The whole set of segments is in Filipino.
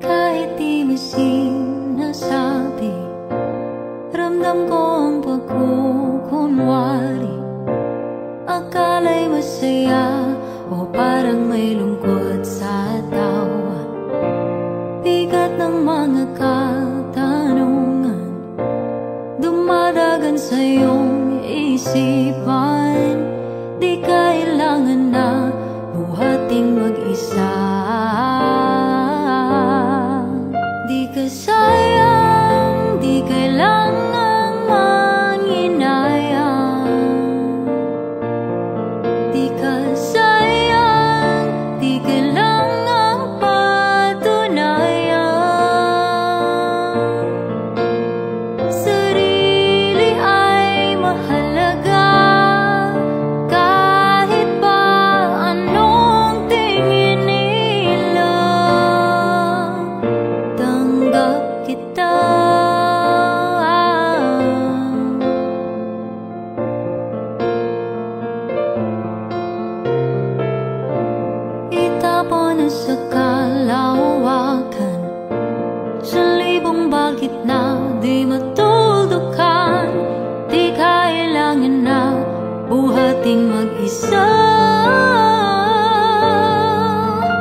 Kahit di mo sinasabi, ramdam ko ang pagkukunwari. Akala'y masaya o parang may lungkot sa tawa. Bigat ng mga katanungan dumadagan sa iyong isipan. Di kailangan na buhating mag-isa. Di ka sayang, di kailangang manginayang. Di ka sayang, di kailangang patunayan. Sarili ay mahalaga, kahit pa anong tingin nila. Tanggap kita. Itapon na sa kalawakan, sa libong bakit na di matuldukan. Di kailangan na buhating mag-isa.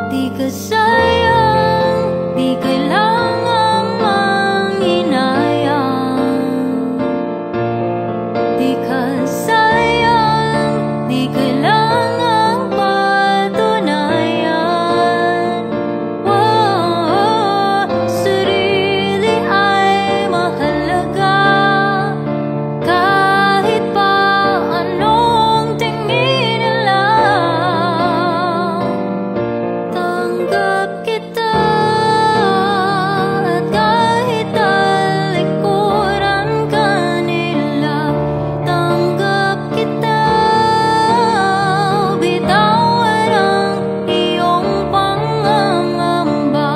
Di ka sayang, di kailangang manginayang. Di ka sayang, di kailangang patunayan. Wow, sarili ay mahalaga, kahit pa anong tingin nila. Tanggap kita, at kahit talikuran ka nila. Tanggap kita, bitawan ang iyong pangangamba.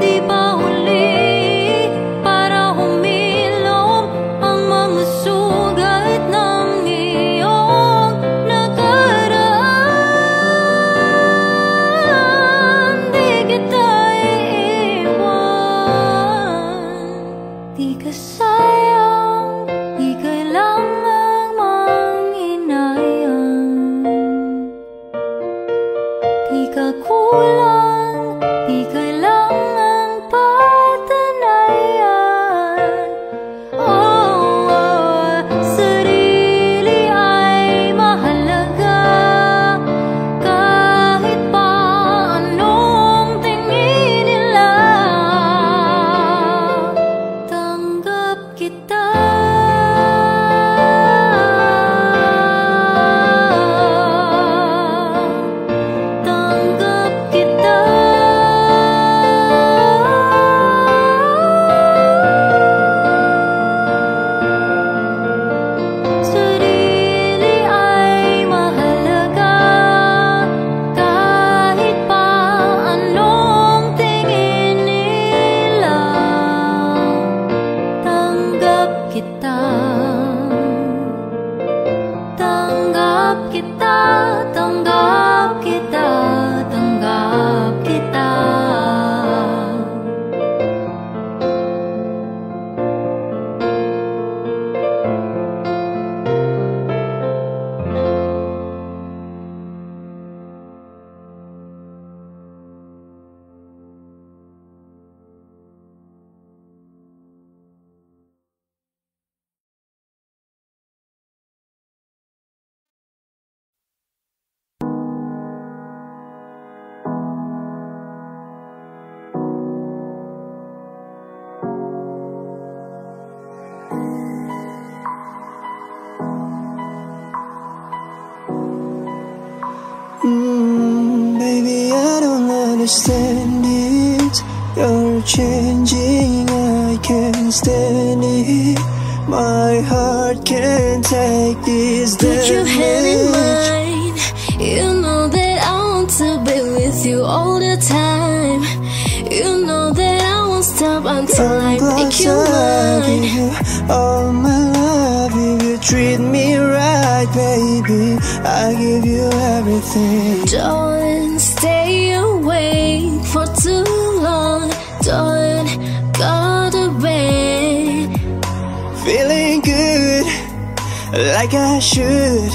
Di ba huli para humilom ang mga sugat ng iyong nakaraan? Di kita iiwan. Di ka sayang, di kailangang manginayang. Di ka kulang, di kailangang patanayan. Oh, sarili ay mahalaga, kahit pa anong tingin nila. Tanggap kita. Tanggap kita. Sarili ay mahalaga, kahit pa anong tingin nila. Tanggap kita. Tanggap kita, tanggap kita, tanggap kita. Baby, I don't understand it. You're changing, I can't stand it. My heart can't take this Put your hand in damage. mine. You know that I won't all the time. You know that I won't stop until I make you I give mine. you all my love if you treat me right, baby. I give you everything. Don't stay awake for too long. Don't go to bed. Feeling good, like I should,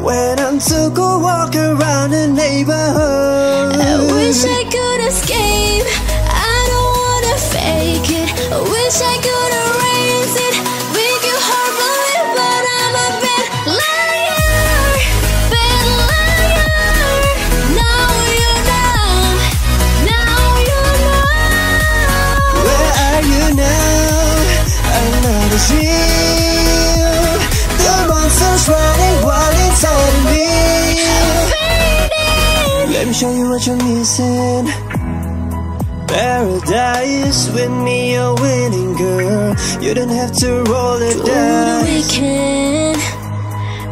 when I'm took a walk around the neighborhood. I wish I could escape, I don't wanna fake it. I wish I could erase it, make your heart believe, but I'm a bad liar, bad liar. Now you know, now you know. Where are you now? I'm not as real. The monster's running wild inside of me. Let me show you what you're missing. Paradise with me, you're winning, girl. You don't have to roll the Through the dice. weekend,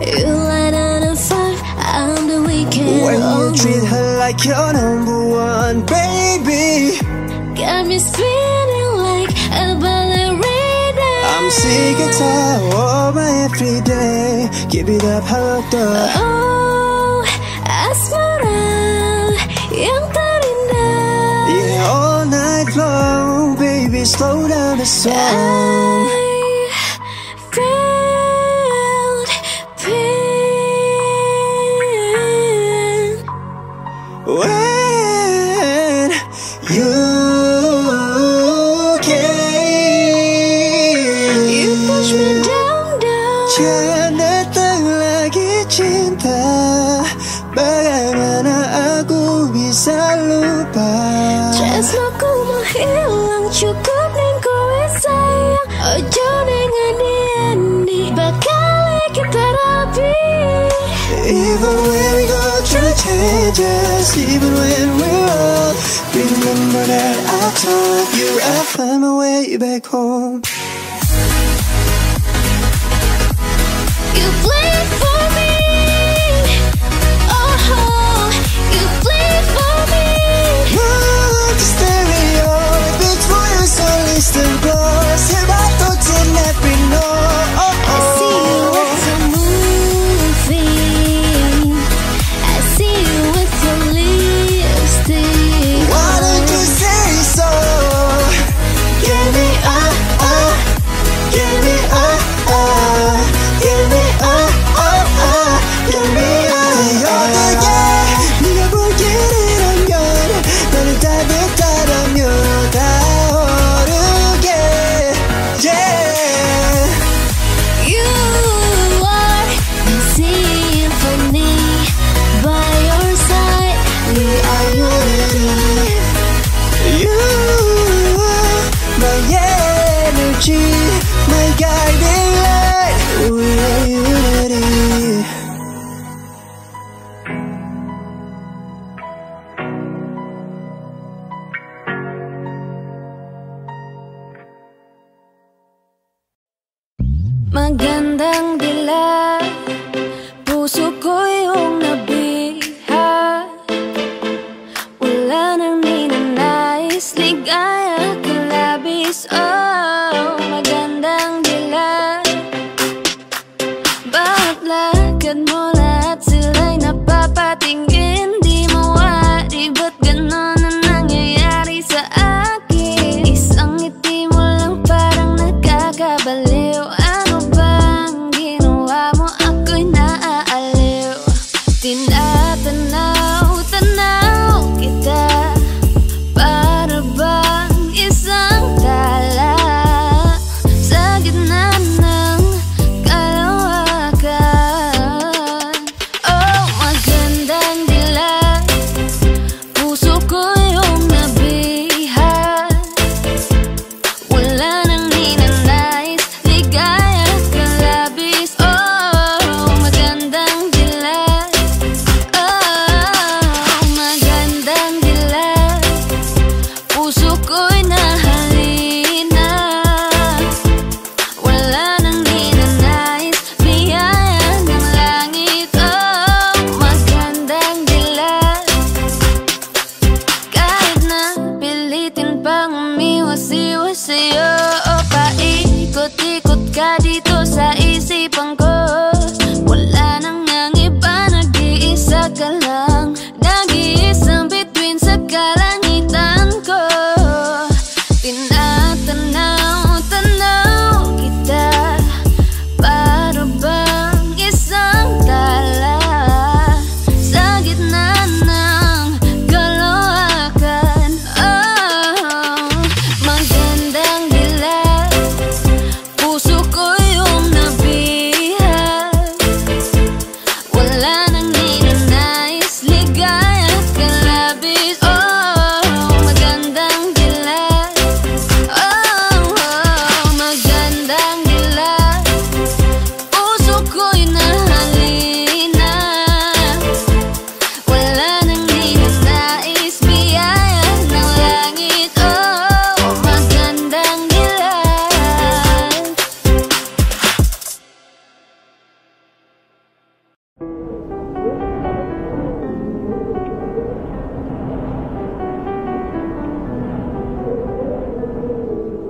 you light on a fire, I'm the weekend. When you treat her like your number one, baby, got me spinning like a ballerina. I'm sick and tired of my everyday. Keep it up, hug up. Oh, asmara yang terindah. Yeah, all night long, baby, slow down the song. I felt pain When you came, you push me down. jangan datang lagi cinta. Bagaimana aku bisa lupa? Tresnoku menghilang, cukup ning kowe sayang. Ojo ning andi-andi, bakal kita rapi. Even when we go through changes, even when we're old, remember that I told you I'll find my way back home. You played for me, oh, you played for me. Look, the stereo, beats for you, so listen close. Hear my thoughts in every note. I see you with a movie, I see you with your lipstick. Why don't you say so? Give me give me give me give me 어떻게 네가 볼기를 하면 너를 따뜻하다며 다 오르게. Yeah. You are my symphony, by your side we are unity. You are my energy, my guiding light. We are unity. Magandang dilag, puso ko yung nabiha. Wala nang ninanais, ligaya ka labis. Oh, magandang dilag, bawat lakad mo lahat sila'y napapatingin. Di mawari, ba't ganon ang nangyayari sa akin? Isang ngiti mo lang parang nagkakabaliw. Ano bang ginawa mo?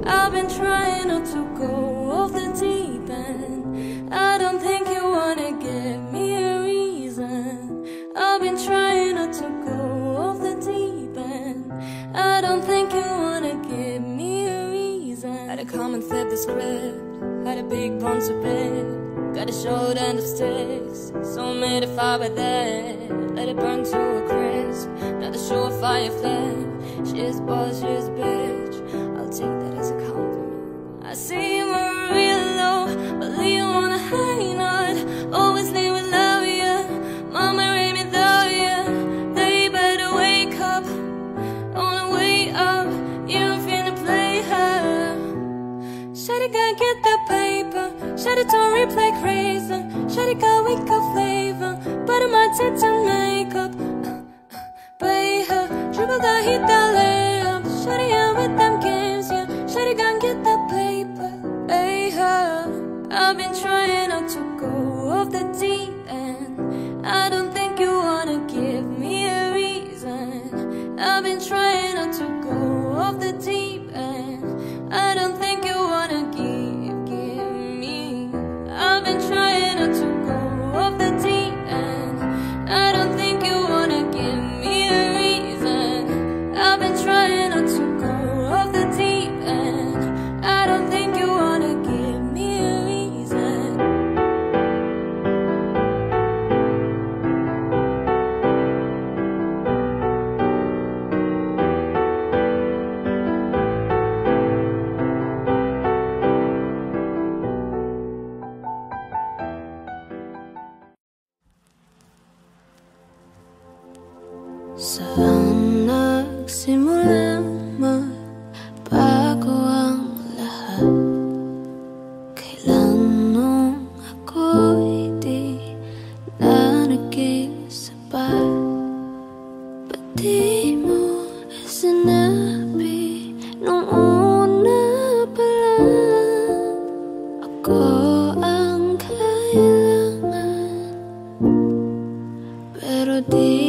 I've been trying not to go off the deep end. I don't think you wanna give me a reason. I've been trying not to go off the deep end. I don't think you wanna give me a reason. Had to come and flip the script, had a big bunch of bed, got a short end of sticks, so made a fire by that. Let it burn to a crisp, now the surefire flame. She's boss, she's bitch, I'll take that as a compliment. I see you were real low, but leave you on a high note. Always leave with love, yeah. Mama raised me though, yeah. They better wake up, on the way up. You finna play her. Shawty gotta get that paper, shawty don't replay crazy. Shawty got weak of flavor, butter my tits and makeup. Pay her, dribble that, hit that layup. Shawty out with them games, yeah. Shawty gotta get that paper, pay her. I've been trying not to go off the deep end. I don't think you wanna give me a reason. I've been trying not to go off the deep end. I don't think you wanna give me. I've been trying not to go off the deep end. I don't think you wanna give me a reason. I've been trying not to go off the deep end. I don't think you wanna give me a reason. Saan nagsimulang magbago ang lahat? Kailan nung ako'y di na naging sapat? Ba't di mo sinabi nung una pa lang? Ako ang kailangan, pero di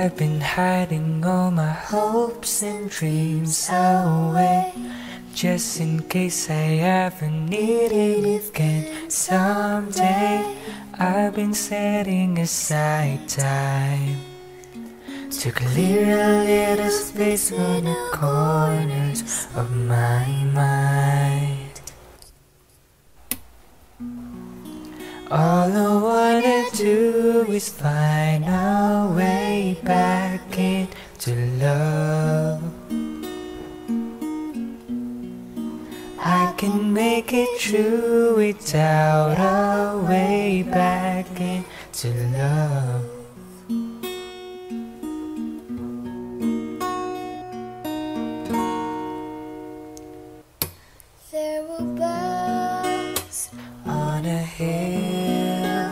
I've been hiding all my hopes and dreams away, just in case I ever need it again someday. I've been setting aside time to clear a little space in the corners of my mind. All I wanna do is find our way back into love. I can make it through without a way back into love. There were bells on a hill,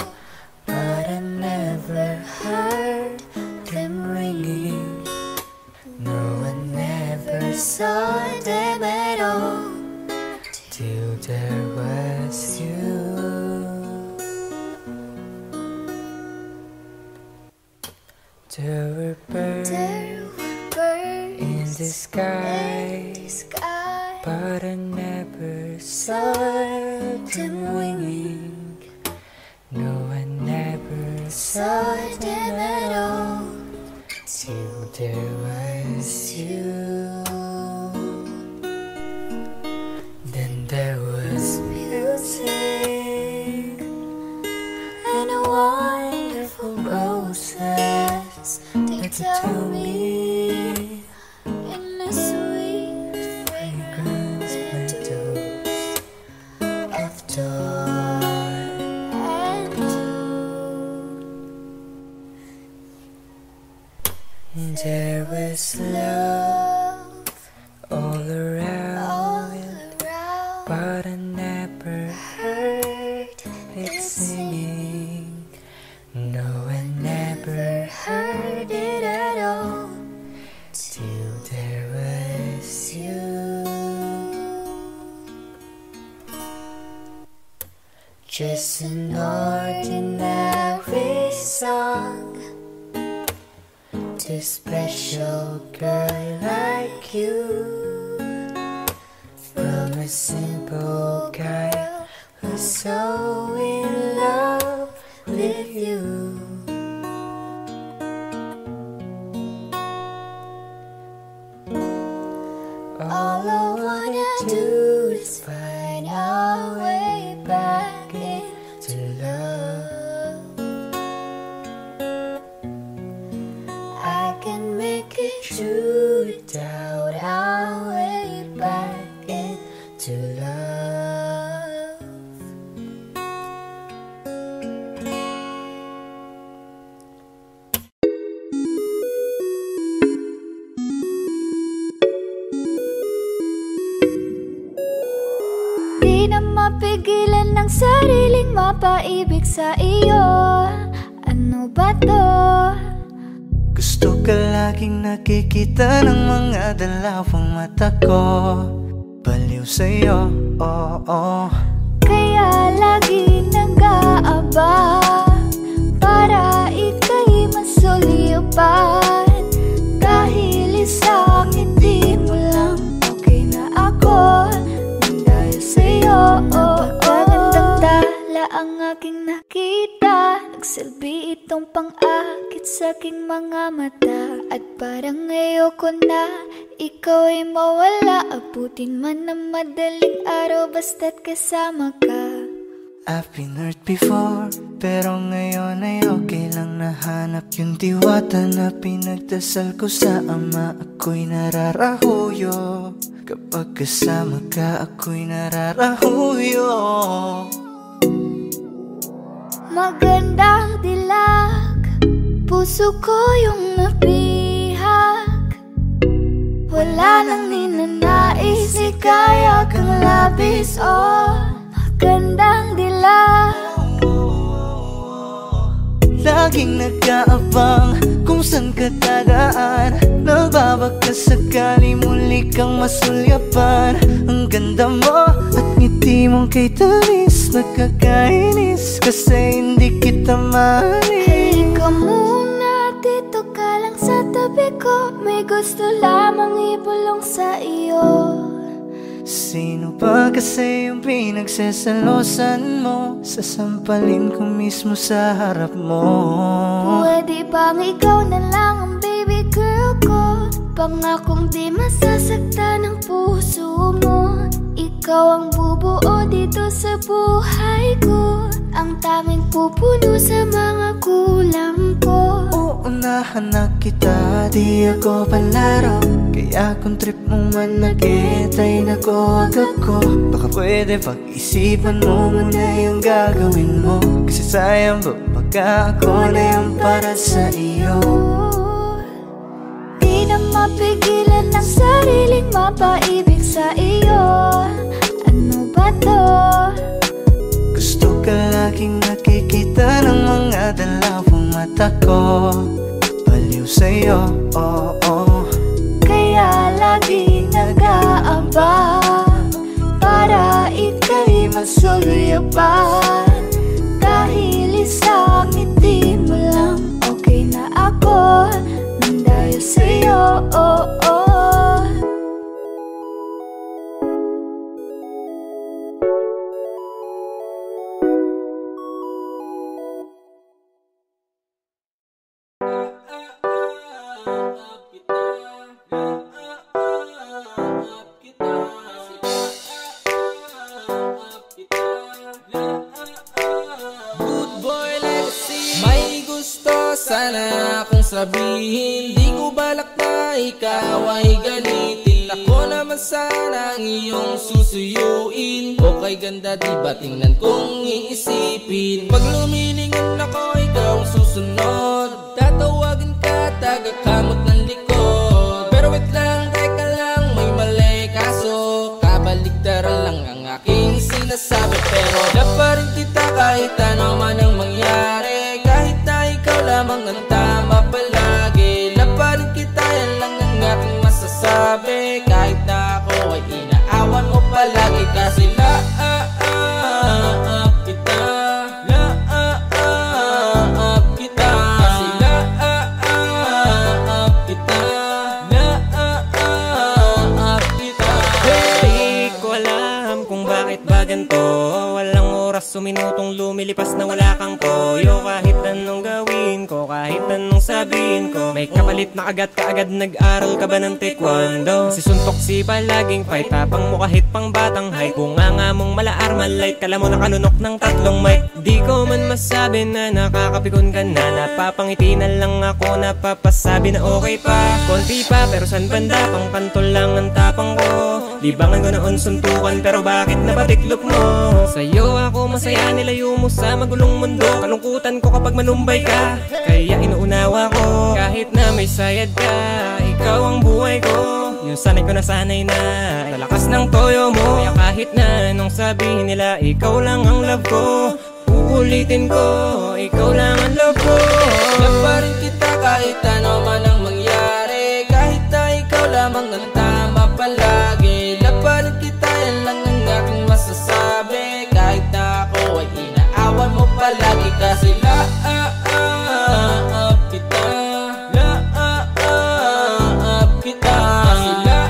but I never heard them ringing. No, I never saw them at all till there was you. There were birds in the sky, but I never saw them winging. No, I never saw them at all till there was you. Then there was music and a wonderful roses that told me in the sweet fragrance meadows of dawn. There was love all around, but I never heard it singing. No, I never heard it at all till there was you. Just an ordinary song to a special girl like you, from a simple guy who's so in love with you. All I wanna do is find our way back into love. I can make it through without our way back into love. Di na mapigilan ng sariling mapaibig sa iyo. Ano ba to? Gusto ka laging nakikita ng mga dalawang mata ko. Baliw sa'yo, oo. Kaya lagi nag-aaba para ika'y masulipan. Dahil isang ngiti mo lang, okay na ako nang dahil sa'yo. Napakagandang tala ang aking nakita. Nagsilbi itong pang-akit sa aking mga mata. At parang ayoko na ikaw ay mawala. Abutin man ng madaling araw basta't kasama ka. I've been hurt before, pero ngayon ay okay lang. Nahanap yung diwata na pinagdasal ko sa Ama. Ako'y nararahuyo, kapag kasama ka ako'y nararahuyo. Magandang dilag, puso ko yung nabihag. Wala nang ninanais, ikaya kang labis. Oh, magandang dilag. Laging nag-aabang kung saan ka dadaan. Nagbabaka sakali muli kang masulyapan. Ang ganda mo at ngiti mong kay tamis. Nakakainis kasi hindi kita mahalin. Halika muna, dito ka lang sa tabi ko. May gusto lamang ibulong sa iyo. Sino ba kasi yung pinagsasalosan mo? Sasampalin ko mismo sa harap mo. Pwede bang ikaw na lang ang baby girl ko? Pangakong di masasaktan ang puso mo. Ikaw ang bubuo dito sa buhay ko. Ang tanging pupuno sa mga kulang ko. Uunahan na kita, di ako palaro. Kaya kung trip mong manakit ay nakuwag ako. Baka pwede pag-isipan mo muna yung gagawin mo. Kasi sayang ba pagka ako na yung para sa iyo. Di na mapigilan ng sariling mapaibig sa iyo. Ano ba to? Gusto ka laging nakikita ng mga dalawang mata ko. Baliw sa'yo, oo. Kaya lagi nag-aaba para ika'y masulyapan. Dahil isang ngiti mo lang, okay na ako nang dahil sa'yo, oh, oh. ikaw ay galitin. Ako naman sana ang iyong susuyuin. Okay ganda diba tingnan kong iisipin. Pag lumilingon ako ikaw ang susunod. Tatawagin ka tagakamot ng likod. Pero wait lang, teka lang, may mali. Kaso kabaligtaran lang ang aking sinasabi. Pero love pa rin kita kahit ano man ang mangyari. Kahit na ikaw lamang ang tama palagi. Love pa rin kita, yan lang ang aking masasabi. Kahit na ako ay inaawan mo palagi. Kasi kita, kita. Kasi kita. Di ko alam kung bakit ba ganito. Walang oras suminutong lumilipas na wala kang toyo. Kahit anong gawin ko, kahit anong sabihin ko, may kapalit na kaagad nag-aral ka ba ng taekwondo? Si suntok si palaging fight, tapang mo kahit pang batang height. Bunganga mong malaar malight, kala mo nakanunok ng tatlong mic. Di ko man masabi na nakakapikon ka na. Napapangiti na lang ako, napapasabi na okay pa. Konti pa pero san banda, pang kantol lang ang tapang ko. Libangan ko noon suntukan pero bakit napatiklop mo? Sa'yo ako masaya, nilayo mo sa magulong mundo. Kalungkutan ko kapag manumbay ka, kaya inuunawa ko. Kahit na may sayad ka, ikaw ang buhay ko. Yung sanay ko na sanay na, lalakas ng toyo mo. Kaya kahit na anong sabihin nila, ikaw lang ang love ko. Uulitin ko, ikaw lang ang love ko. Love pa rin kita kahit ano man ang mangyari. Kahit na ikaw lamang ang tama palagi. Love pa rin kita, yan lang ang aking masasabi. Kahit na ako ay inaawan mo palagi. Kasi kita, kita. Kasi kita,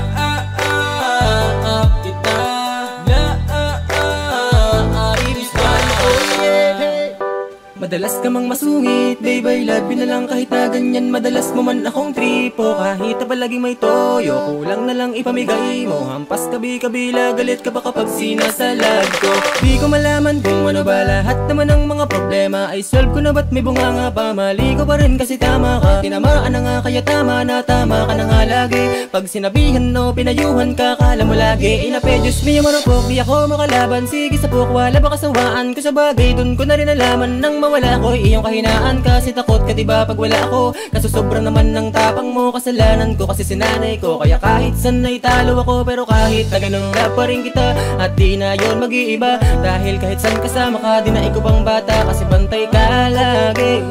Madalas ka mang masungit, babe I love you na lang kahit na ganyan. Madalas mo man akong tripo, kahit na palagi may toyo. Kulang na lang ipamigay mo, hampas kabi-kabila. Galit ka ba kapag sinasalag ko? Di ko malaman kung ano ba lahat naman ng mga problema ay solve ko na, ba't may bunganga pa? Mali ko pa rin kasi tama ka. Tinamaan na nga kaya tama na, tama ka na nga lagi. Pag sinabihan o pinayuhan ka, kala mo lagi inape, Diyos miyo marupok, di ako makalaban. Sige sa puk, wala ba kasawaan ko sa bagay? Dun ko na rin alaman nang mawala ko iyong kahinaan. Kasi takot ka diba pag wala ako? Kaso sobrang naman ng tapang mo, kasalanan ko kasi sinanay ko. Kaya kahit saan ay talo ako, pero kahit na ganun na pa rin kita. At di na yun mag-iiba, dahil kahit saan kasama ka, di na ikaw pang bata. Kasi bantay ka lagi,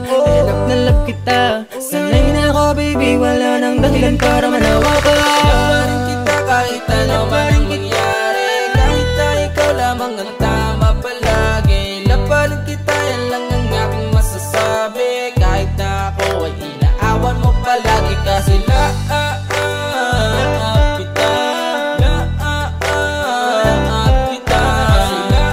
love na love kita. Sanay na ako baby, wala nang dahilan para manawa ka. love pa rin kita kahit ano man ang mangyari. Kahit na ikaw lamang ang tama palagi. Love pa rin kita, yan lang ang aking masasabi. Kahit na ako ay inaawan mo palagi. Kasi kita, kita. Kasi kita.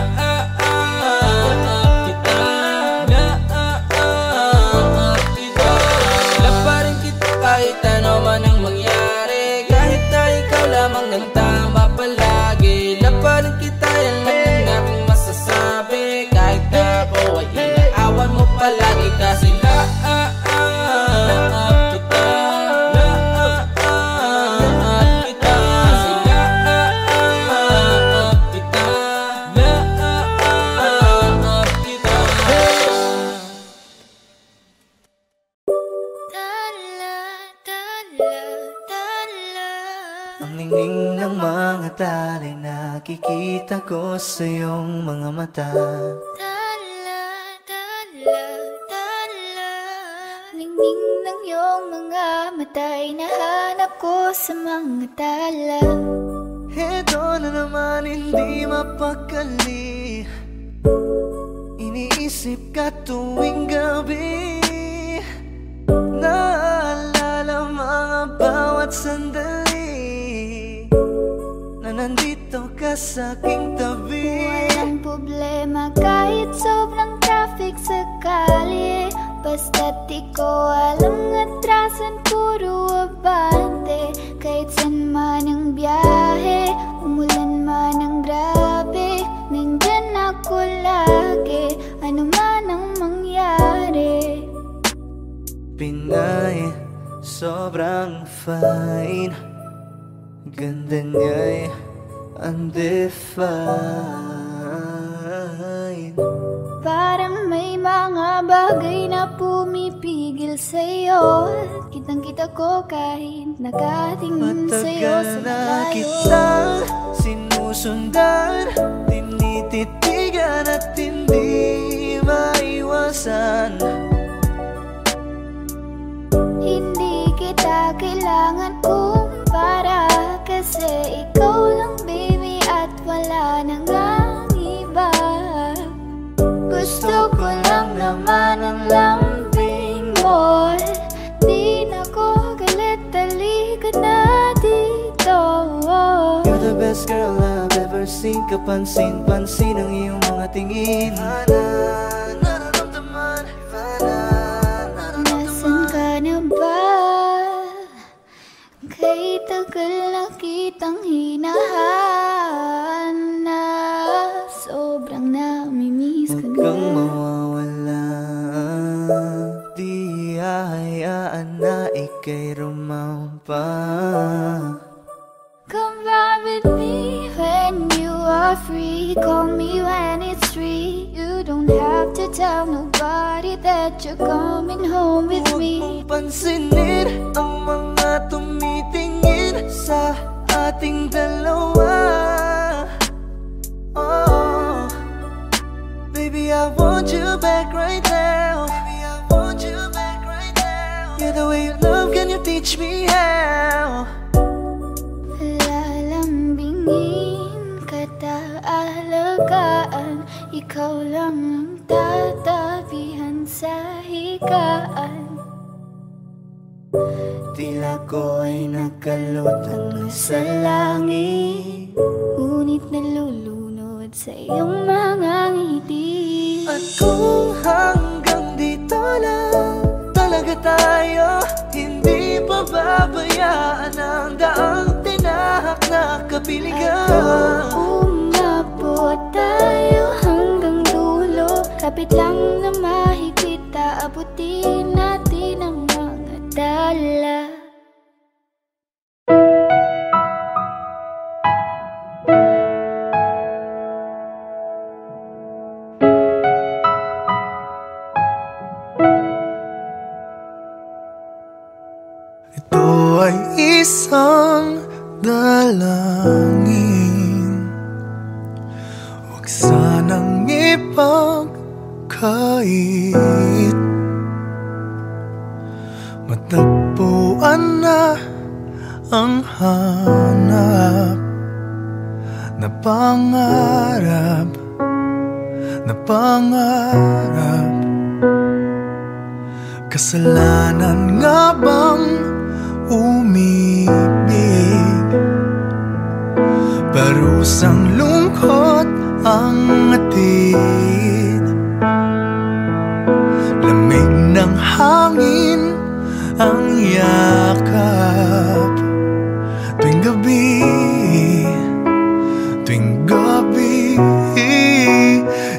Love pa rin kita kahit ano man ang mangyari. Kahit na ikaw lamang ang tama palagi. Love pa rin kita, yan lang ang aking masasabi. Kahit na ako ay inaawan mo palagi. Kasi kita, kita. Kasi Ang ningning ng mga talay nakikita ko sa iyong mga mata. Ningning ng iyong mga mata'y nahanap ko sa mga tala. Heto na naman hindi mapakali, iniisip ka tuwing gabi. Naalala mga bawat sandali na nandito ka sa aking tabi. Walang problema kahit sobrang traffic sa kali. Basta't di ko alam atrasan, puro abante. Kahit saan man ang biyahe, umulan man ang grabe, nandyan ako lagi, ano man ang mangyari. Pinay, sobrang fine. Ganda niya'y undefined. Parang may mga bagay na pumipigil sa'yo. Kitang-kita ko kahit nakatingin sa'yo sa Matagal na malayo. kitang sinusundan, tinititigan at hindi maiwasan. Hindi kita kailangan kumpara, kasi ikaw lang baby at wala nang ang iba. Gusto ko lang naman ang lambing mo. Di na ko galit, halika na dito. You're the best girl I've ever seen. Kapansin-pansin ang iyong mga tingin. Nararamdaman, Nasaan ka na ba? Kay tagal na kitang hinahanap. Sobrang namimiss ko huwag na. kang mawawala. Di hahayaan na ika'y rumampa. Come ride with me when you are free. Call me when it's free. You don't have to tell nobody that you're coming home with Huwag me. mong pansinin ang mga tumitingin sa ating dalawa. Oh, baby, I want you back right now. Baby, I want you back right now. Yeah, the way you love, can you teach me how? Lalambingin kita, alagaan. Ikaw lang ang tatabihan sa higaan. Tila ko ay nakalutang sa langit, Ngunit nalulunod sa iyong mga ngiti. at kung hanggang dito lang talaga tayo, hindi pa babayaan ang daang tinahak na kapiligan. Umabot tayo hanggang dulo. Kapit lang na mahigpit, aabutin natin ang mga dala. Ito ay isang dalangin, huwag sanang ipagkait. Matagpuan na ang hanap na pangarap, na pangarap. Kasalanan nga bang umibig? Parusang lungkot ang atid, lamig ng hangin ang yakap. Tuwing gabi, tuwing gabi,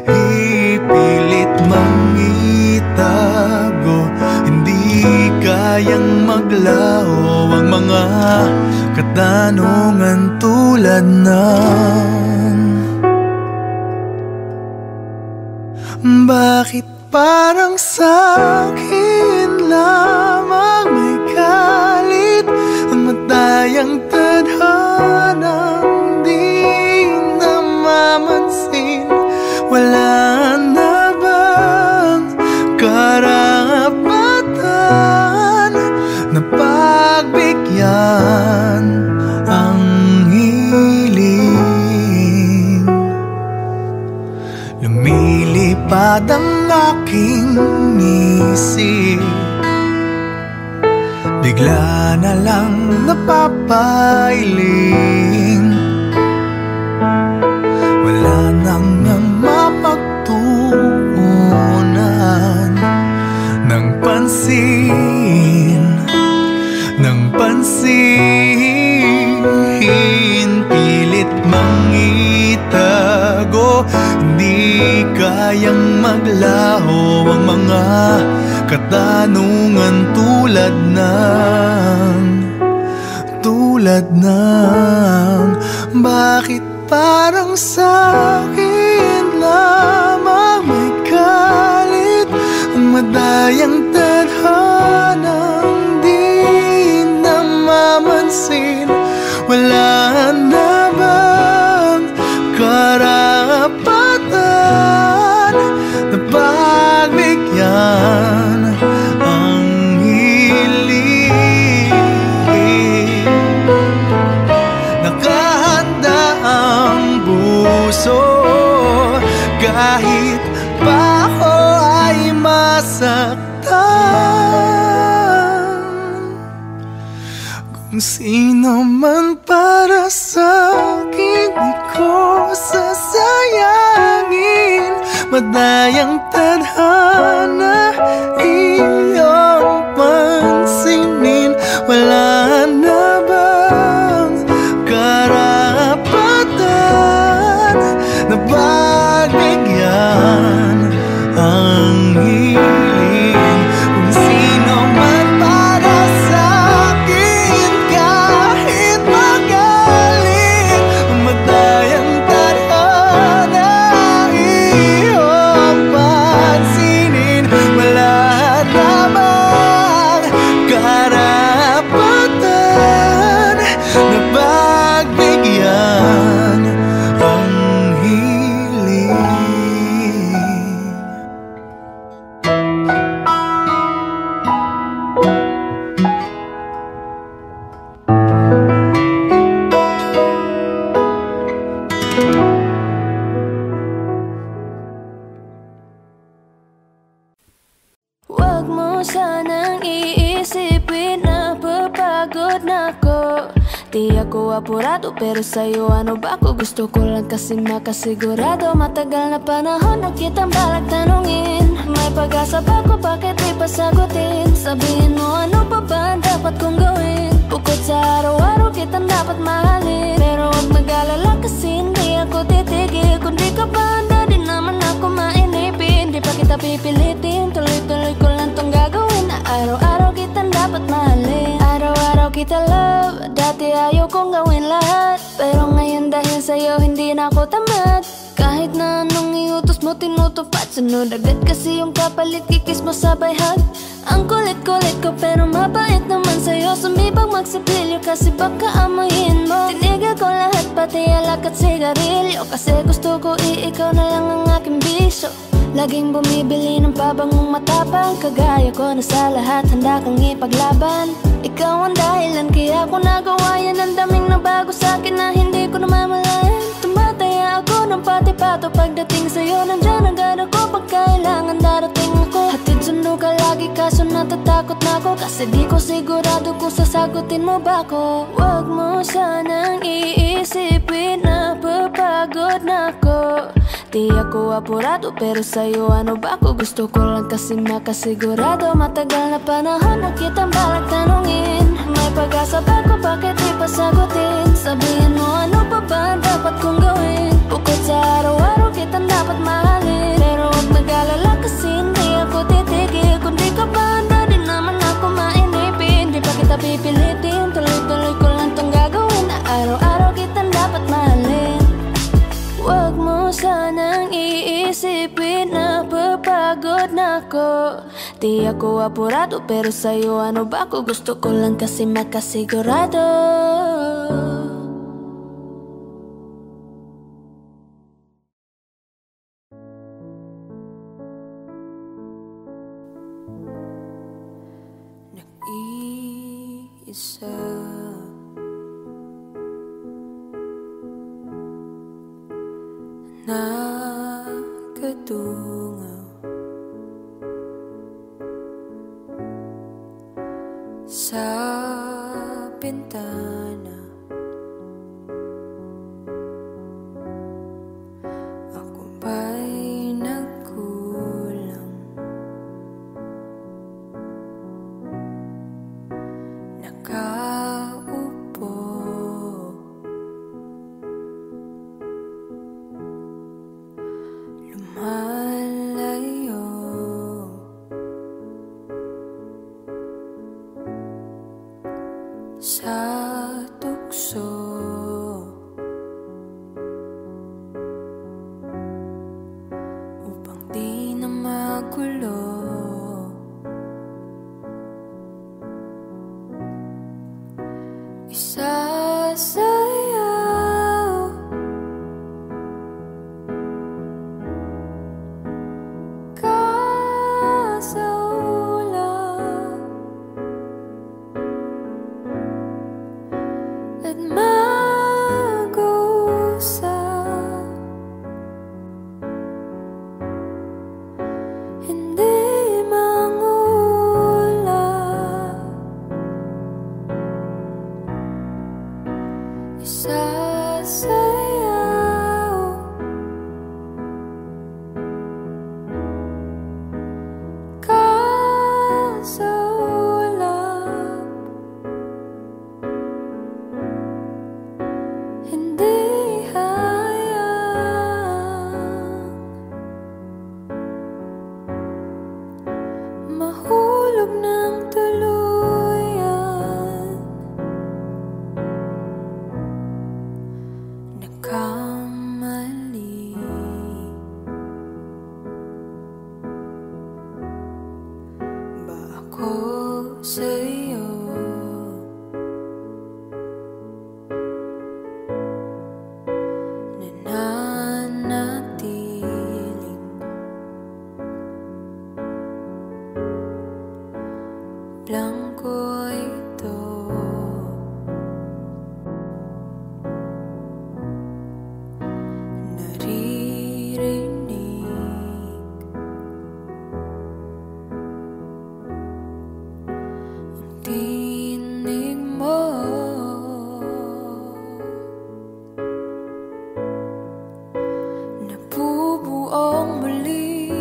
ipilit mang itago. Hindi kayang maglaho ang mga katanungan tulad ng bakit parang sa'kin lamang may galit ang matayang tadhanang di namamansin? Wala na bang karapatan na pagbigyan ang hiling? Lumilipad ang aking isip, bigla na lang napapailing. Wala nang mapagtuunan ng pansin, ng pansin. Pilit mang itago, hindi kayang maglaho ang mga katanungan tulad ng tulad ng bakit parang sa'kin lamang may galit ang madayang tadhanang di namamansin. Wala na bang karapatan na pagbigyan ang hiling? Nakahanda ang puso kahit pa ako ay masaktan. Kung sino man para sa'kin di ko sasayangin. Madayang tadhana iyong pansinin. Wala na bang karapatan na pagbigyan ang hiling? Kung sino man para sa'kin kahit magalit, madayang tadhana iyong pansinin. Wala na bang karapatan na pagbigyan ang hiling? Huwag mo sanang iisipin na papagod na ako. Di ako apurado pero sa'yo ano ba ako? Gusto ko lang kasi makasigurado. Matagal na panahon na kitang balak tanungin. May pag-asa ba ko? Bakit di pa sagutin? Sabihin mo ano pa ba ang dapat kong gawin? Bukod sa araw-araw kitang dapat mahalin. Pero huwag mag-alala kasi hindi ako titigil. Kung di ka ba handa di naman ako mainipin. Di pa kita pipilitin, tuloy-tuloy ko lang tong gagawin. Na araw-araw kitang dapat mahalin. Araw-araw kita love. Dati ayaw kong gawin lahat, pero ngayon dahil sa'yo hindi na ako tamad. Kahit na anong iutos mo tinutupad, sunod agad kasi yung kapalit, kikis mo sabay hug. Ang kulit-kulit ko pero mabait naman sa'yo. Sumibag magsipilyo kasi baka amoyin mo. Tinigil ko lahat pati alak at sigarilyo, kasi gusto ko ikaw na lang ang aking bisyo. Laging bumibili ng pabangong matapang, kagaya ko na sa lahat handa kang ipaglaban. Ikaw ang dahilan kaya ko nagawa yan. Ang daming nabago sa'kin na hindi ko namamalayan. Tumataya ako ng pati-pato pagdating sa'yo. Nandyan agad ako pag kailangan darating ako. Hatid sundo ka lagi kaso natatakot na ako, kasi di ko sigurado kung sasagutin mo ba ako. Huwag mo sanang iisipin na papagod na ako. Di ako apurado pero sa'yo ano ba ako? Gusto ko lang kasi makasigurado. Matagal na panahon na kitang balak tanungin. May pag-asa ba ko? Bakit di pa sagutin? Sabihin mo ano pa ba ang dapat kong gawin? Bukod sa araw-araw kitang dapat mahalin. Pero huwag mag-alala kasi hindi ako titigil. Kung di ka ba handa di naman ako mainipin. Di pa kita pipilitin, tuloy-tuloy ko lang tong gagawin. Na araw-araw kitang dapat mahalin. Huwag mo sanang iisipin na papagod na ako. Di ako apurado pero sa'yo ano ba ako? Gusto ko lang kasi makasigurado. Nag-iisa nakatungaw sa bintana. Ako ba'y nagkulang? Nakaupo lumalayo sa isasayaw ka sa ulap at mag-usap, hindi mangulap, isasayaw ka sa ulap, hindi hayang mahulog ng tuluyan. Nagkamali ba ako sa'yo? Nananatiling blanco ito. Naririnig ang tinig mo, nabubuong muli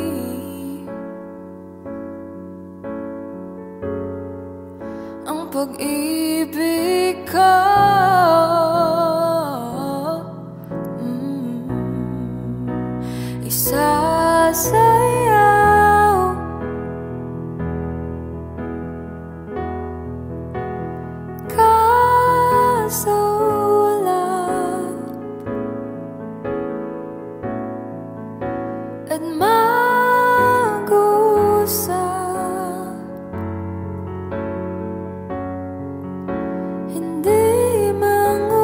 ang pag-ibig ko. Isasayaw ka sa ulap at mag-usap, hindi mangulap,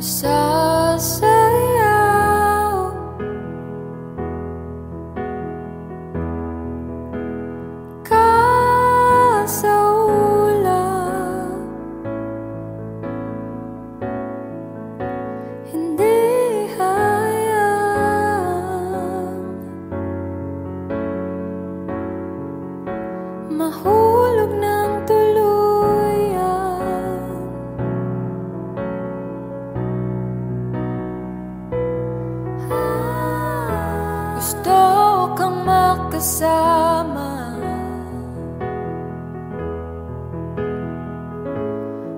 isasayaw ka sa ulap, hindi hayang mahulog ng tuluyan. Gusto kang makasama,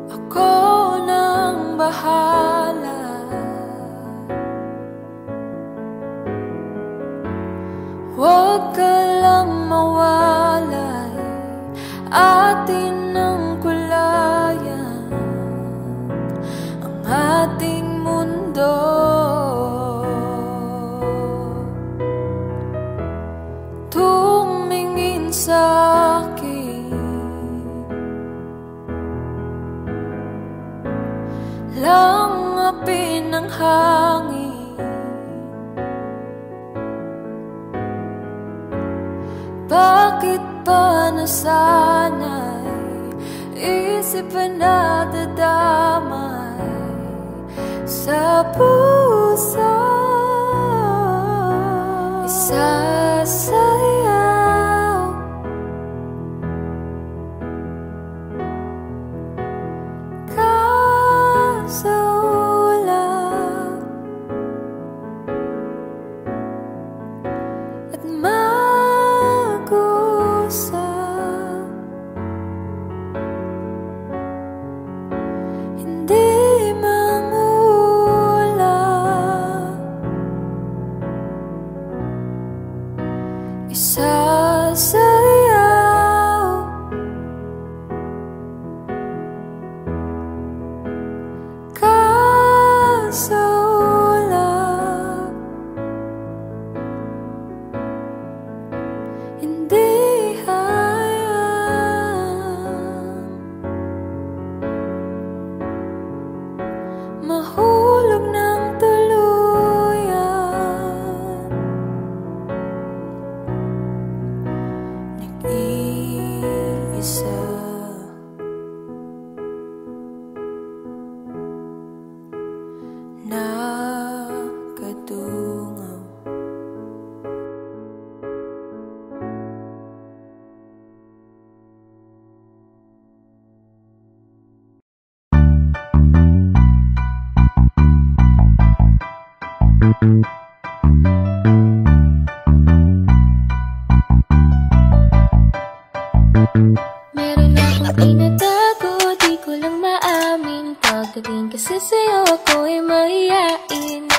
ako nang bahala. Huwag ka lang mawalay, atin ang kulayan, ang ating mundo. Tumingin sa'kin, langapin ang hangin, bakit ba nasanay isip na dadamay sa puso? Isasayaw ka sa ulap at mag-usap, hindi mangulap, Meron akong tinatago, di ko lang maamin. Pagdating kasi sa'yo ako ay mahihain.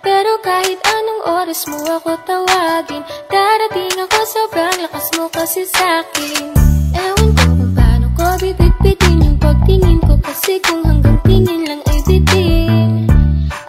Pero kahit anong oras mo ako tawagin, darating ako, sobrang lakas mo kasi sa'kin. Ewan ko kung paano ko bibitbitin yung pagtingin ko, kasi kung hanggang tingin lang ay bitin.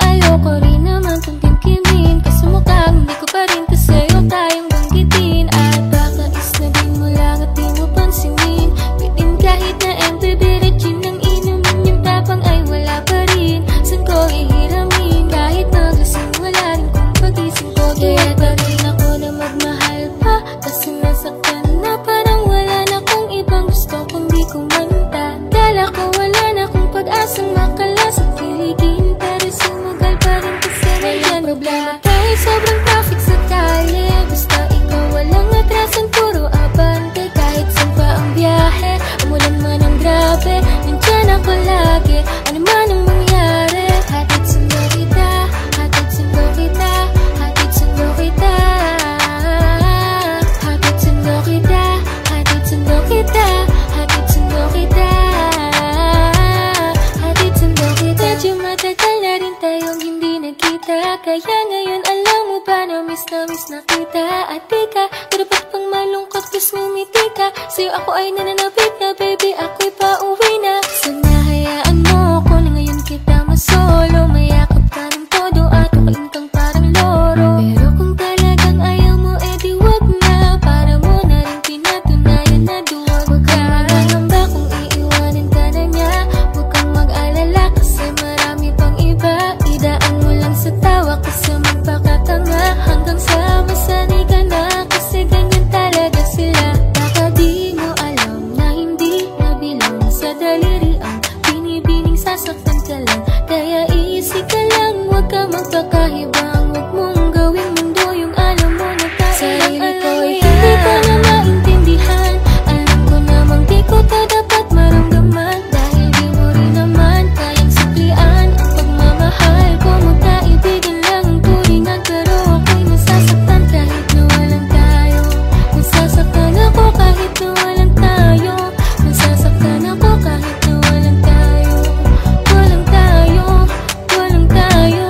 Ayoko rin naman tong kimkimin, kasi mukhang hindi ko pa rin to sa'yo tayong banggitin. At baka isnabin mo lang at di mo pansinin, bitin kahit na MPB Regine ng inumin, yung tapang ay wala pa rin. San ko ihiramin, kahit maglasing wala rin kung pagising ko. Kaya pa rin ako na magmahal pa, kasi nasaktan na parang wala na kung ibang gusto kundi kumanta. Kala ko wala na kung pag-asang makalas at kiligin, pero sumugal pa rin kasi nandyan problema tayo. Sobrang traffic sa kalye, basta ikaw walang atrasan, puro abante. Kahit saan pa ang biyahe, umulan man ang grabe, nandyan ako lagi, ano man ang mangyari. Hatid sundo kita, hatid sundo kita, hatid sundo kita, hatid sundo kita, hatid sundo kita, hatid sundo kita, hatid sundo kita. Medyo matagal na rin tayong hindi nagkita, kaya ngayon alam mo ba na miss na kita. At di ka dapat pang malungkot kas ngumiti ka, sa'yo ako ay nananapit na, baby ako'y pauwi na. Sana hayaan mo ko na ngayon kita masolo, mayakap ka ng todo at ukain kang parang loro. Pero kung talagang ayaw mo edi wag na, para mo na rin pinatunayan na duwag. Huwag kang magahamba kung iiwanan ka na niya, huwag kang mag-alala kasi marami pang iba. Idaan mo lang sa tawa kasi magpakatanga, hanggang sa masanay ka na, kasi ganyan talaga sila. Baka di mo alam na hindi nabilang sa daliri ang binibining sasaktan ka lang. Kaya easy ka lang, huwag ka magpakahibang, huwag mong gawing mundo yung alam mo na tayo lang alay. Hindi ko na maintindihan, alam ko namang di ko to dapat maramdaman, dahil di mo rin naman kayang suklian ang pagmamahal ko. Magkaibigan lang ang turingan, pero ako'y nasasaktan kahit na walang tayo. Nasasaktan ako kahit na walang tayo, nasasaktan ako kahit na walang tayo. Walang tayo, walang tayo.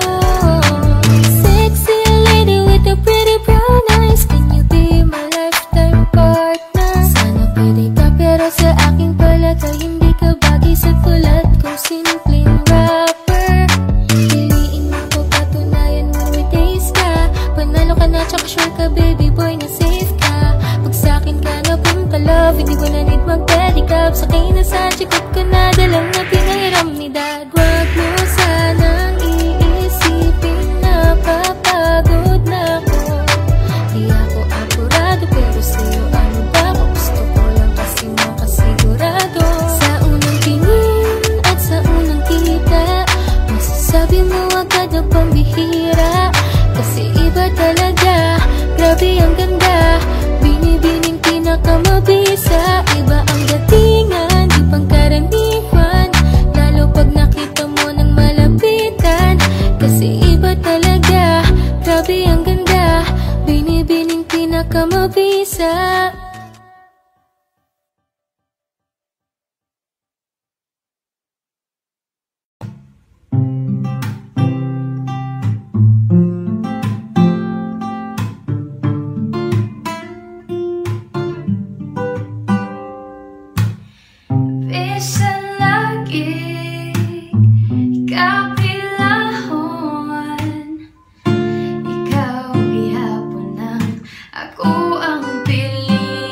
Sexy lady with the pretty brown eyes, can you be my lifetime partner? Sana pwede ka, pero sa aking palagay hindi ka bagay sa tulad kong simpleng rapper. Piliin mo ko, patunayan mo may taste ka, panalo ka na tsaka sure ka baby boy na safe ka. Pag sa'kin ka na punta love, hindi ko na need mag-pedicab, sakay na sa chikot ko na dalang na pinahiram ni dad. Wag mo sanang iisipin na papagod na ako, di ako apurado, pero sa'yo ano ba kung gusto ko lang kasi makasigurado. Sa unang tingin at sa unang kita, masasabi mo agad na pambihira, kasi iba talaga, grabe ang ganda, binibining pinakamabisa. Iba ang datingan, di pangkaraniwan, lalo pag nakita mo ng malapitan, kasi iba talaga, grabe ang ganda, binibining pinakamabisa. Bisa lagi ikaw pilahon, ikaw ihapon ng ako ang piliin.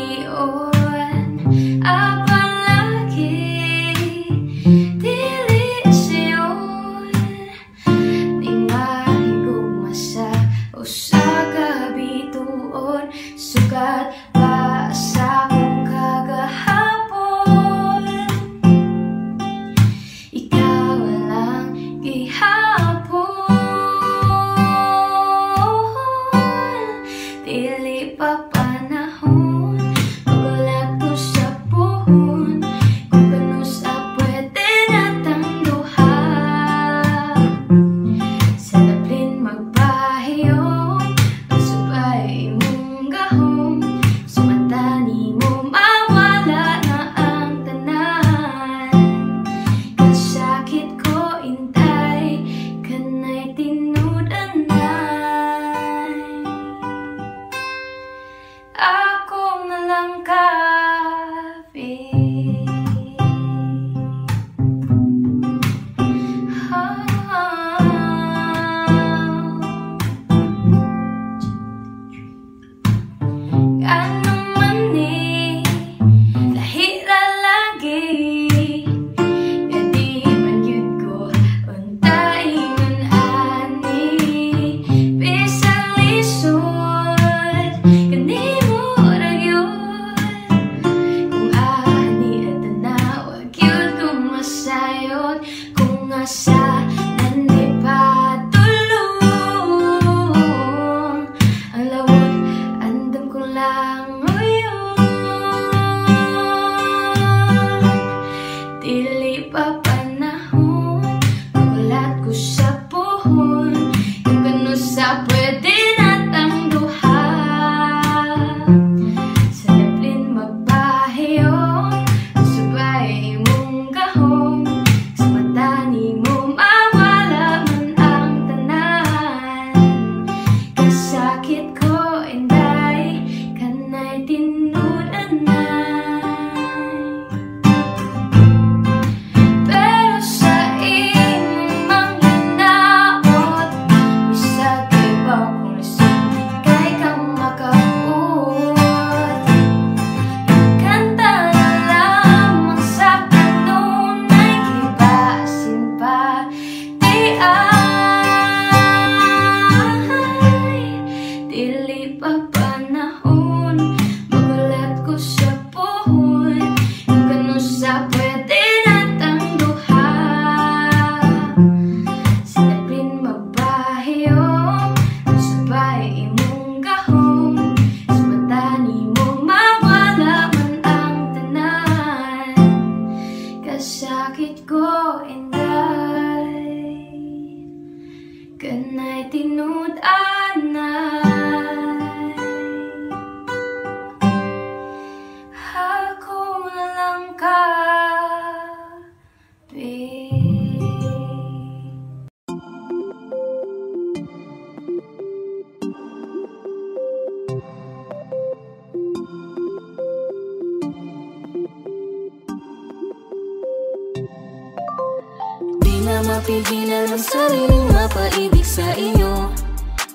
na mapigilan ang sariling mapaibig sa iyo.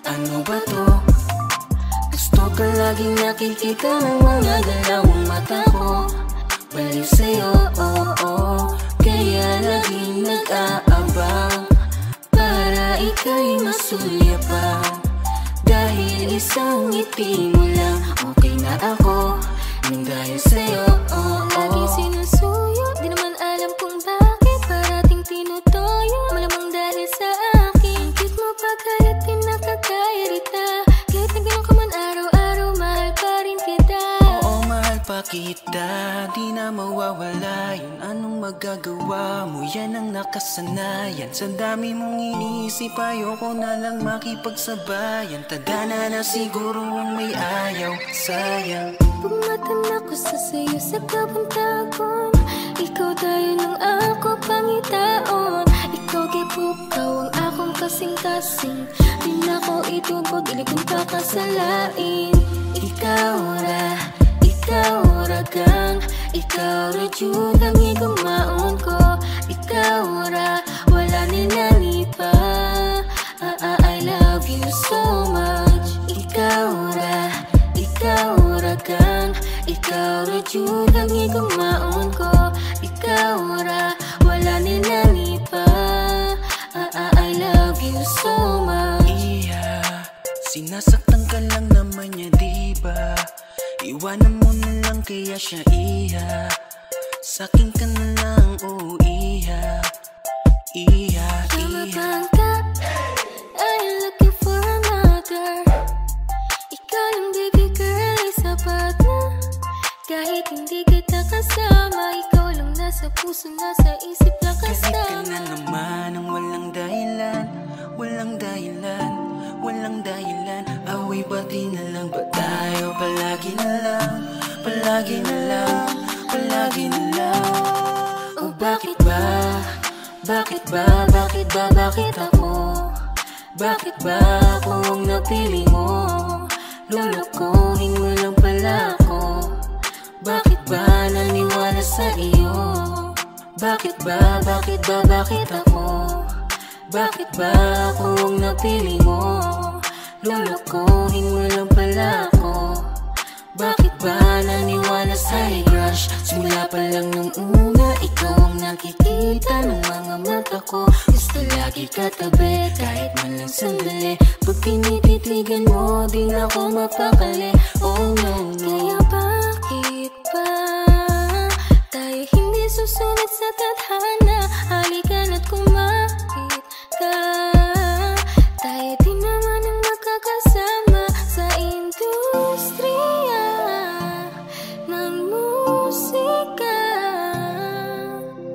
Ano ba to? Gusto ka laging nakikita ng mga dalawang mata ko. Baliw sa'yo, kaya laging nag-aabang para ika'y masulyapan. Dahil isang ngiti mo lang, okay na ako nang dahil sa'yo. Laging sinusuyo, di naman alam kung bakit parating tinutoyo. Malamang dahil sa akin, cute mo pagkalit din nakakairita. Kahit na gano'n ka man araw-araw, mahal pa rin kita. Oo, mahal pa kita, di na mawawala yun. Anong magagawa mo, yan ang nakasanayan. Sa dami mong inisip, ayoko na lang makipagsabayan. Tadhana na siguro ang may ayaw, sayang. Pumatan ako sa sayo sa kabantagon. Ikaw tayo nung ako pangitaon. Ikaw gipukaw ang akong kasing-kasing. Di na ko itugod, ilikong kakasalain. Ikaw ra gang, ikaw ra jud ang igumaon ko. Ikaw ra, wala nilani pa. I love you so much. Ikaw ra gang, ikaw ra jud ang igumaon ko. Ikaw ra, wala nilani pa. I love you so much. Iya, sinasaktan ka lang naman niya, diba? Iwanan mo na lang kaya siya, iya. Sa'kin ka na lang, oh iya. Tama bang ka? Are you looking for another? Ikaw lang baby girl ay sapat na. Kahit hindi kita kasama, ikaw lang nasa puso, nasa isip lang kasama. Kahit ka na naman ang walang dahilan, walang dahilan, walang dahilan. Away pati na lang ba tayo? Palagi na lang, palagi na lang, palagi na lang. Oh bakit ba? Bakit ba? Bakit ba? Bakit ako? Bakit ba ako ang napili mo? Lulukuhin mo lang pala ako. Bakit ba naniwala sa iyo? Bakit ba? Bakit ba? Bakit ako? Bakit ba ako ang napili mo? Lulukuhin mo lang pala ako. Bakit ba naniwala sa'y crush? Simula pa lang nung una, ikaw ang nakikita ng mga mata ko. Gusto lagi katabi, kahit man lang sandali. Pag tinititigan mo, di na ako mapakali. Oh no, kaya bakit ba tayo hindi susunod sa tadhana? Halika na't kumapit ka. Tayo din naman ang makakasama sa industriya ng musika.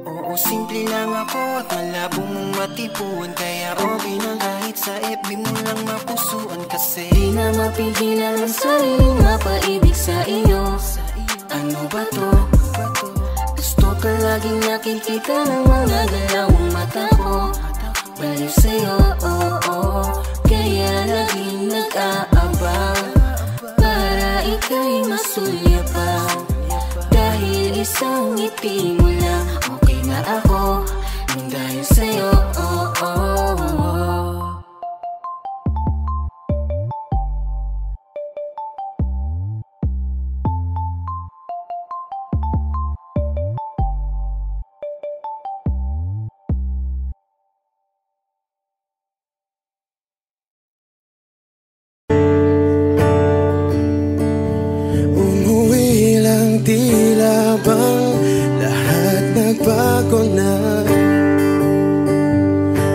Oo, simple lang ako at malabo mong matipuan. Kaya okay na kahit sa FB mo lang mapusuan. Kasi di na mapigilan ang sariling mapaibig sa iyo. Ano ba to? Gusto ka laging nakikita ng mga dalawang mata ko. Baliw sa'yo, kaya laging nag-aabang para ika'y masulyapan. Dahil isang ngiti mo lang, okay na ako nang dahil sa'yo. Tila bang lahat nagbago na?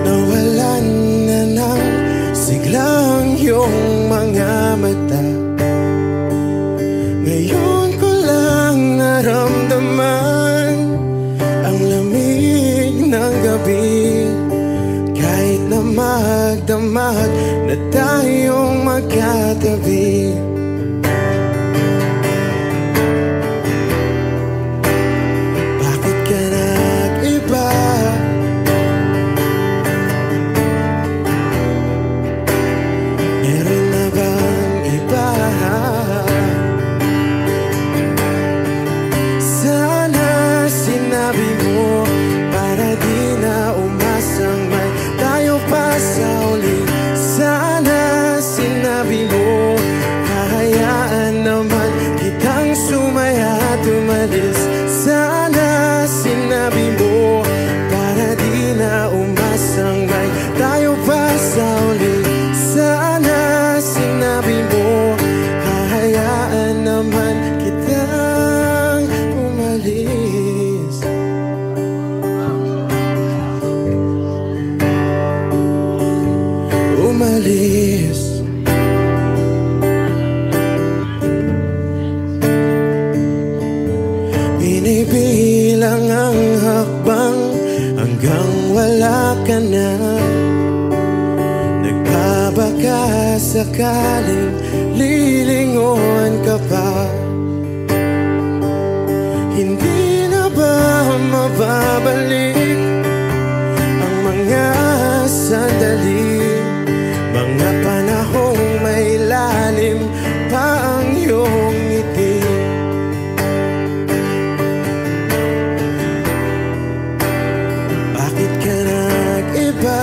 Nawalan na ng siglang iyong mga mata. Ngayon ko lang naramdaman ang lamig ng gabi. Kahit na magdamag na tayong magkatabi. Sana sinabi mo para di na umasa Binibilang ang hakbang hanggang wala ka na. Nagbabaka sakaling lilingon ka pa. Hindi na ba mababalik ang mga sandali, mga panahong may lalim pa ang iyong ngiti? Bakit ka nag-iba?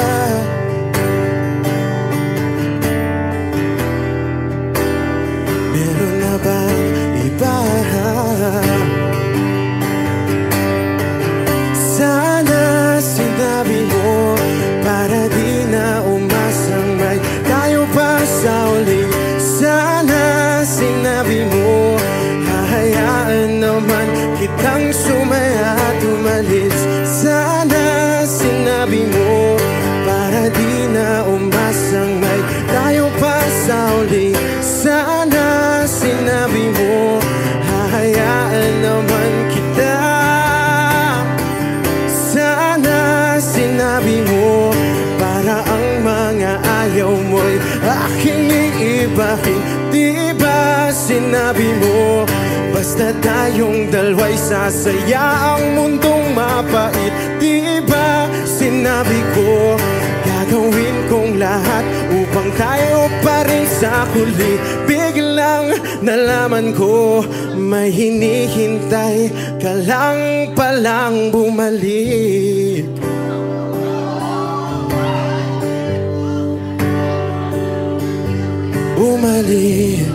Meron na bang iba? Sana sinabi mo para di na umasang may tayo pa sa uli. Sana sinabi mo hahayaan naman kitang sumaya at umalis. Sana sinabi mo para di na umasang may tayo pa sa uli. Sana sinabi mo hahayaan naman kita. Sana sinabi mo para ang mga ayaw mo'y aking iibahin. Di ba sinabi mo basta tayong dalawa'y sasaya ang mundong mapait? Di ba sinabi ko gagawin kong lahat upang tayo pa rin sa huli? Biglang nalaman ko may hinihintay ka lang palang bumalik. Bumalik.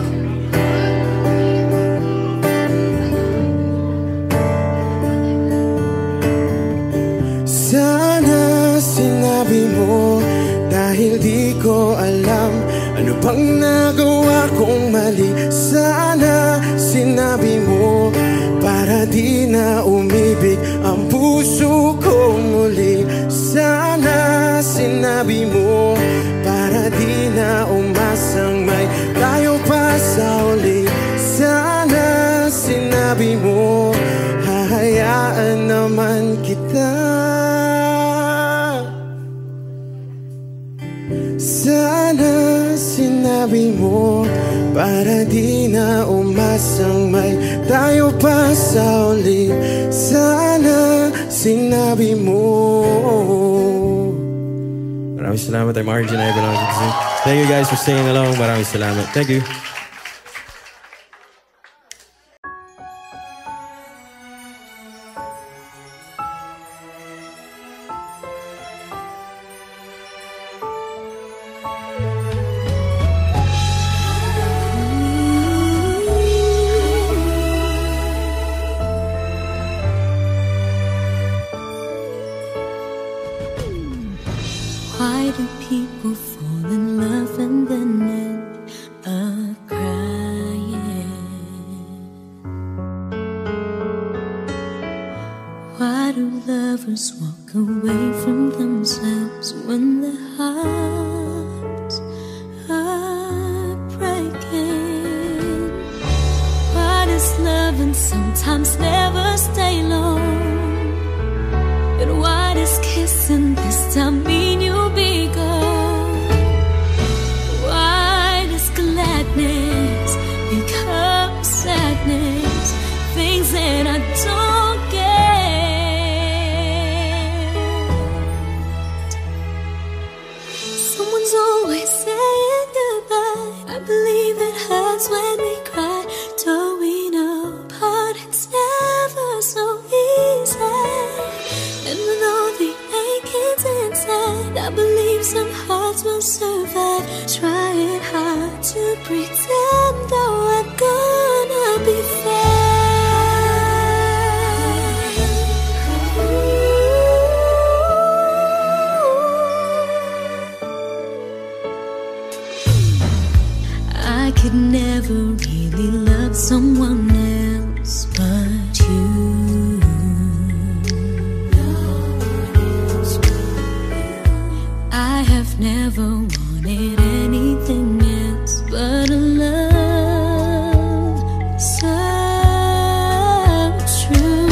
Sana sinabi mo dahil di ko alam ano bang nagawa kong mali. Sana sinabi mo para di na umibig ang puso ko muli. Sana sinabi mo para di na umasang may tayo pa sa uli. Sana sinabi mo hahayaan naman kita. Sana sinabi mo para di na umasang may tayo pa sa uli. Sana sinabi mo. Maraming salamat. I'm Arjun. Thank you guys for singing along. Maraming salamat. Thank you. Why do people fall in love and then end up crying? Why do lovers walk away from themselves when their hearts are breaking? Why does loving sometimes never stay long? And why does kissing this time mean you'll be gone? Why does gladness become sadness? Things that I don't get. Someone's always saying goodbye. I believe it hurts when we cry. Towing apart, it's never so easy. And with all the achings inside, I believe some hearts will survive. Trying hard to pretend that we're gonna be fine. I could never really love someone else but you. I have never wanted anything else but a love so true.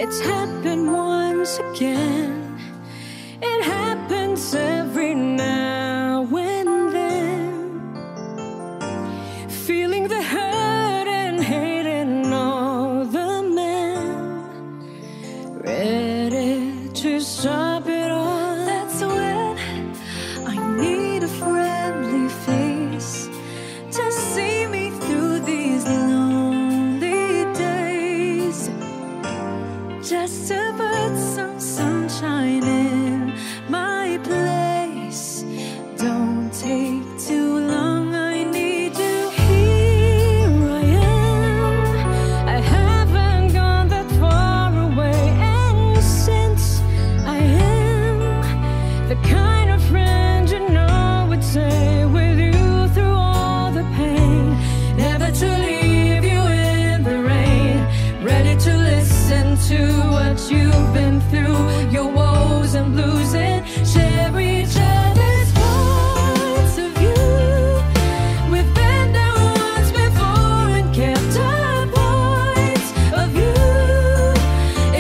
It's happened once again. It happens every now and then. Feeling the hurt and hating all the men, ready to stop it all. That's when I need a friendly face to see me through these lonely days, just to put some sunshine in my place. Don't take too long, I need you. Here I am, I haven't gone that far away, and since I am the kind of friend you know would stay with you through all the pain, never to leave you in the rain, ready to listen to what you've been through, your woes and blues, and share each other's points of view. We've been there once before and kept our points of view.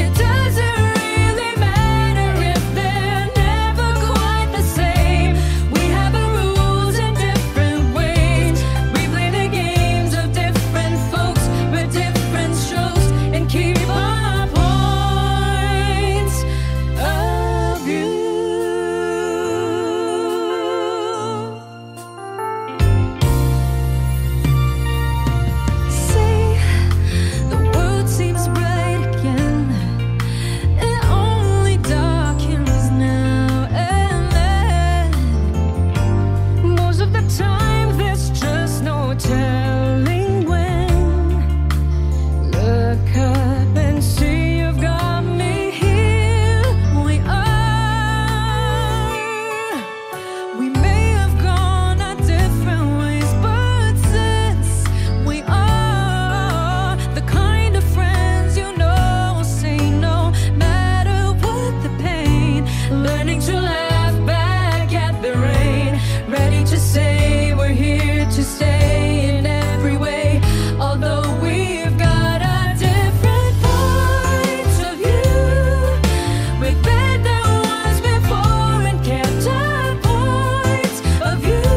It doesn't really matter if they're never quite the same. We have our rules in different ways. We play the games of different folks with different strokes and keep our points of view. Say the world seems bright again. It only darkens now and then. Most of the time there's just no telling when. Look up and see you've got me here. We may have gone our different ways, but since we are the kind of friends you know will say no matter what the pain, learning to laugh back at the rain, ready to say we're here to stay in every way, although we've got our different points of view. We've been there once before and kept our points of view.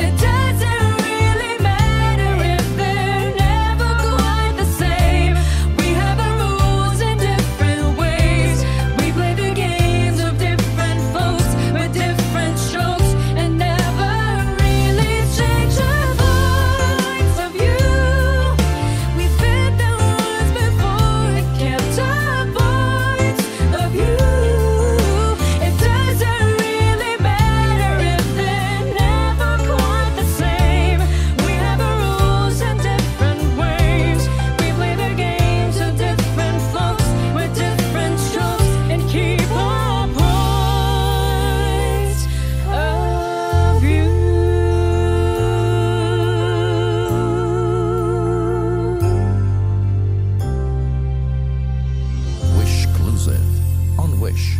It doesn't really matter if they're never quite the same. We have our rules in different ways. We play the games of different folks with different strokes and never really change our points of view. We've been there once before and kept our points of view. It doesn't really matter if they're never quite the same. We have our rules in different ways. We play the games of different folks with different strokes and keep our points of view. Wish Exclusive on Wish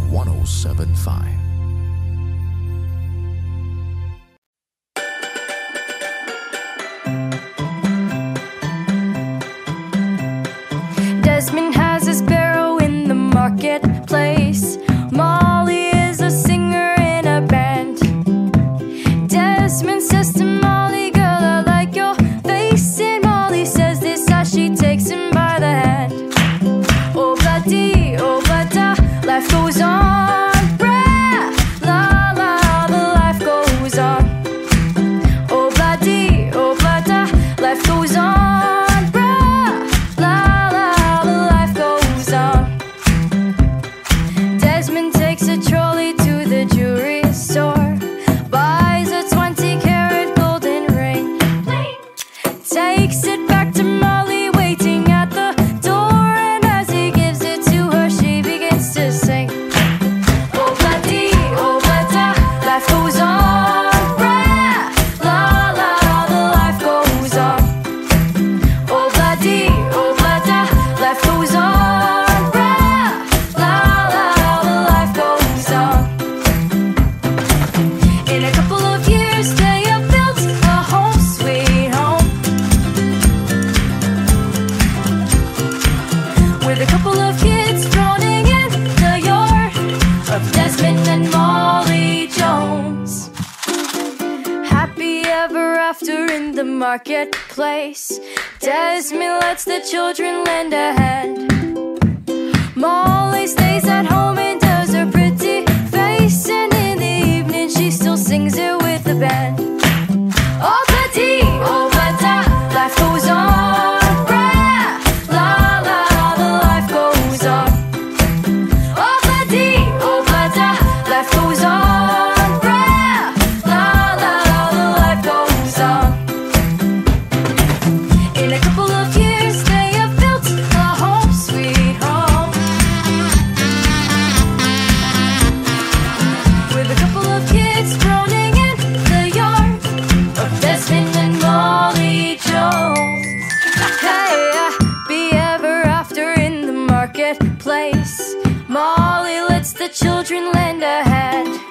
1075. Desmond has his barrow in the marketplace. Molly is a singer in a band. Desmond says to Molly, girl, I like your face. And Molly says this as she takes him by the hand. Oh, bloody, oh, but life goes on. Brah! after in the marketplace. Desmond lets the children lend a hand. Molly stays at home and does her pretty face, and in the evening she still sings it with the band. Oh, buddy, oh, da, life goes on. Rah, la, la, the life goes on. Oh, buddy, oh, da, life goes on. Rah, la, la, the life goes on. In a couple of years they have built a home, sweet home, with a couple of kids droning in the yard of Desmond and Molly Jones. Hey, be ever after in the marketplace. Molly lets the children lend a hand.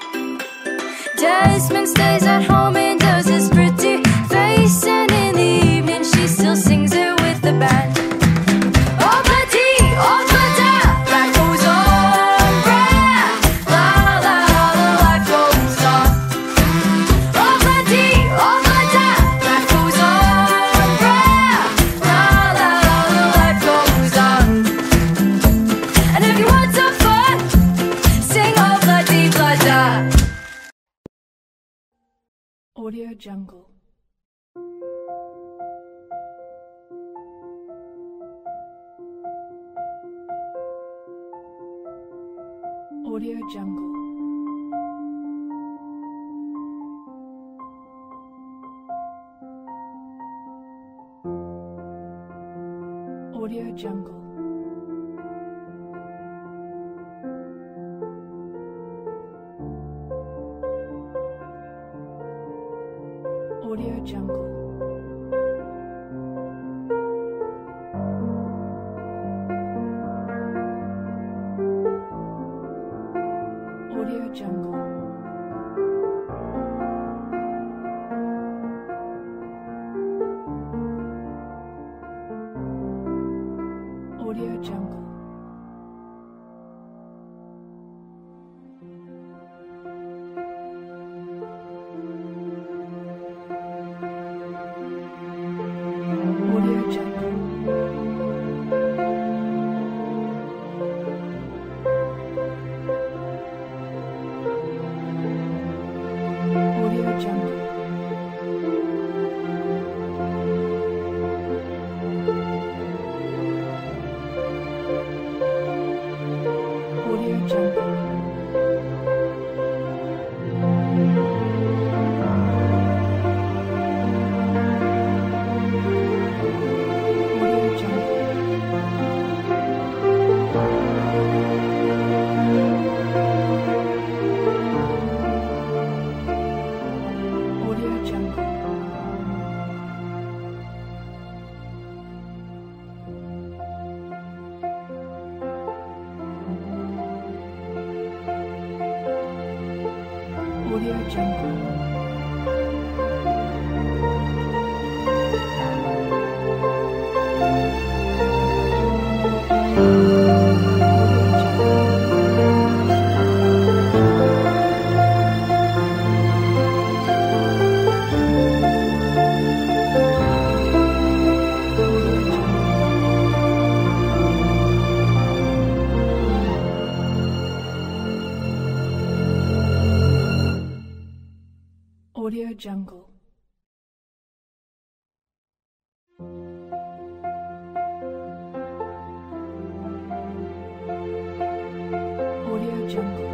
Desmond stays at home and does his pretty face, and in the evening she still sings it with the band. Oh, buddy, oh, da, life goes on. Rah, la, la, the life goes on. Oh, buddy, oh, da, life goes on. Rah, la, la, the life goes on. And if you want some fun, sing oh, bloody, bloody. Audio Jungle. Audio Jungle. Audio Jungle. Audio Jungle. Audio Jungle. Audio Jungle. Audio Jungle. Audio Jungle. Audio Jungle. Audio Jungle. Audio Jungle. Audio Jungle. Audio Jungle. Audio Jungle.